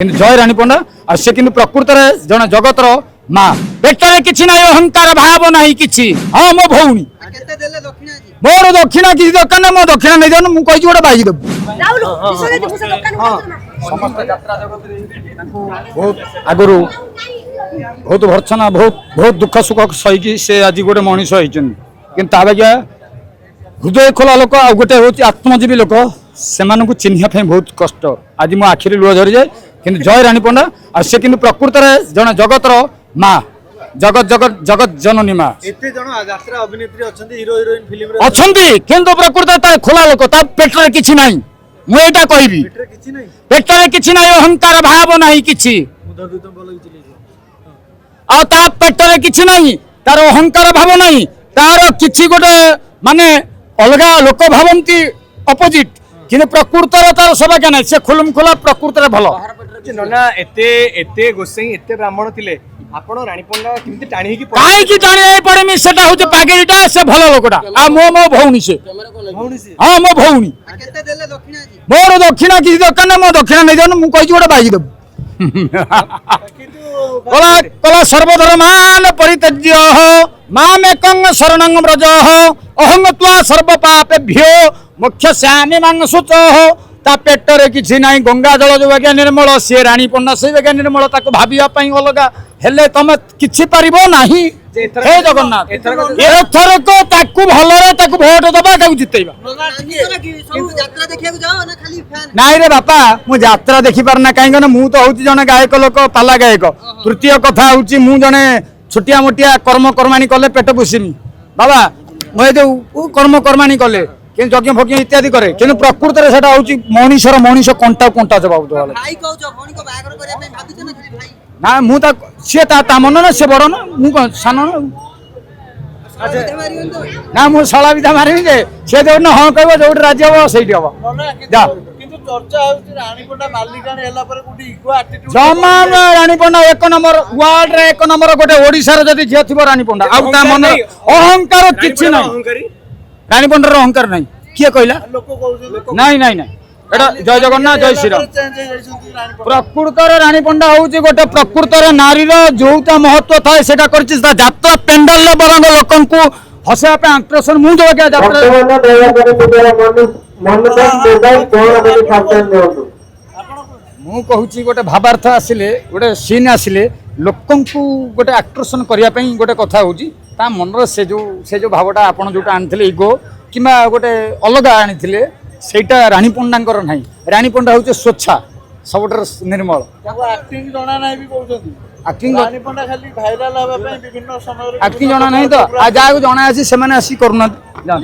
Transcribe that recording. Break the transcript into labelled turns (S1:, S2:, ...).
S1: जय रानी पंडा आ से कि प्रकृत जन जगतर माँ पेटर कि अहंकार भाव ना कि हाँ मो भौणी मोर दक्षिणा किसी दरकार ना मो दक्षिणा नहीं जान मुझे कही गोटे बाइक देव बहुत आगु बहुत भर्सना बहुत बहुत दुख सुख सही से आज गोटे मनीष होती हृदय खोला लोक आ गोटे हूँ आत्मजीवी लोक से चिन्ह बहुत कष्ट आज मो आखिरी लुह झरी जाए कि जय रानी पंडा आ से कि प्रकृत जन जगतर माँ जगत जगत जगत जननी माँ किंतु प्रकृत खोला लोक पेटर कि मुझे कहबी पेटर कि अहंकार भाव ना कि पेटर कि तार अहंकार भाव ना तार कि गोटे माने अलग लोक भावती अपोजिट कि प्रकृत तार सब क्या से खुलम खुला प्रकृत भल
S2: नना एते गोसाई एते ब्राह्मण थिले आपण रानी पंडा किमती टाणी की
S1: काहे टाणी पड़ेमी सेटा होचे पागेरीटा से भल लोकटा आ मो भौणी से हां मो भौणी
S3: केते देले दक्षिणा जी
S1: मोर दक्षिणा किसी दरकार ना मो दक्षिणा नहीं जान मु कहि गोटे बाइक देब कला कला सर्वधर्मान परित्यज्य मामेकं शरणं व्रज अहं त्वा सर्व पापेभ्यो मोक्षस्यामि मां शुचः ता पेटर किछि नाही गंगा जल जो बागे निर्मल से रानी पंडा से बागे निर्मल ताको भाबिया पई अलगा हेले तमे किछि परिबो नाही हे जगन्नाथ एथर को ताकू भलरे ताकू वोट दबा ताकू जितैबा
S3: यात्रा देखिया जाओ ना खाली फैन
S1: नाई रे बापा मु यात्रा देखि पारना काहे न मु तो होती जने गायक लोक पाला गायक तृतीय कथा होची मु जने छोटिया मोटिया कर्म कर्माणी कले पेट पोषिमी बाबा मैं जो कर्म कर्माणी कले कि यज्ञ फज्ञ इत्यादि करे कि प्रकृत में सेटा होची मनीषर मनीष कंटा कंटा जवाब दवा
S3: भाई कहू जो भणी को बागर करे पे भाबिछ ना खाली भाई
S1: ना मु ता से ता मन ना से बड़ ना मु सान ना मु सला विधा मारिबी जे से जो न हां कहबो जोट राज्य हो सेठी हो जा
S4: किंतु चर्चा होची रानी पंडा मालिकाणी हला पर गुडी इगो एटीट्यूड
S1: जमान रानी पंडा एक नंबर वर्ल्ड रे एक नंबर गोटे ओडिसा रे जदी जे थिबो रानी पंडा आ ता मन अहंकार किछि नै रानी पंडा रो अहंकार नै किए कहला
S4: लोक कहू
S1: नहीं नहीं नहीं एटा जय जगन्नाथ जय श्री राम
S4: चेंज हो जाइछन रानी
S1: प्रकृत रानी पंडा होची गोटे प्रकृत नारी जोटा महत्व थाए सेटा करछि यात्रा पेंडाल ले बरंग लोकन को हसेवा पे आकर्षण मु जो क्या यात्रा मु कहूची गोटे भावार्थ आसिले गोटे सीन आसिले लोकन को गोटे आकर्षण करिया पई गोटे कथा होची ता मनर से जो भावटा आपण जोटा आनथिले इगो किमा गोटे अलग आनिथिले सेटा रानी पंडांकर नाही रानी पंडा होचे स्वच्छा सबटर निर्मल
S4: ताको एक्टिंग जणा नाही भी कहउछथि
S1: एक्टिंग
S4: रानी पंडा खाली भाइराल होबा पे विभिन्न समय रे
S1: एक्टिंग जणा नाही तो आ जाको जणा आसी से माने आसी करूना
S4: जान